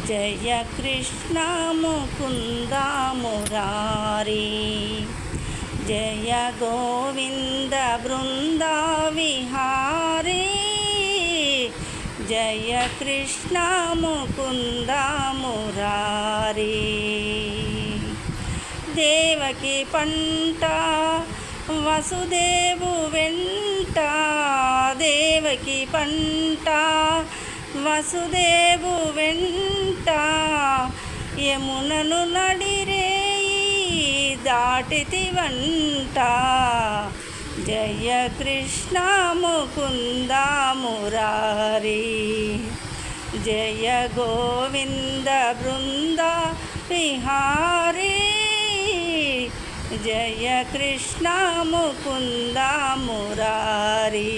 జయ కృష్ణ ముకుంద మురారి, జయ గోవింద బృంద విహారీ, జయ కృష్ణ ముకుంద మురారి. దేవకి పంట వసుదేవు వెంట, దేవకి పంట వసుదేవు వెంట, యమునను నడిరేయి దాటితివంట. జయ కృష్ణ ముకుంద మురారి, జయ గోవింద బృంద విహారీ, జయ కృష్ణ ముకుంద మురారి.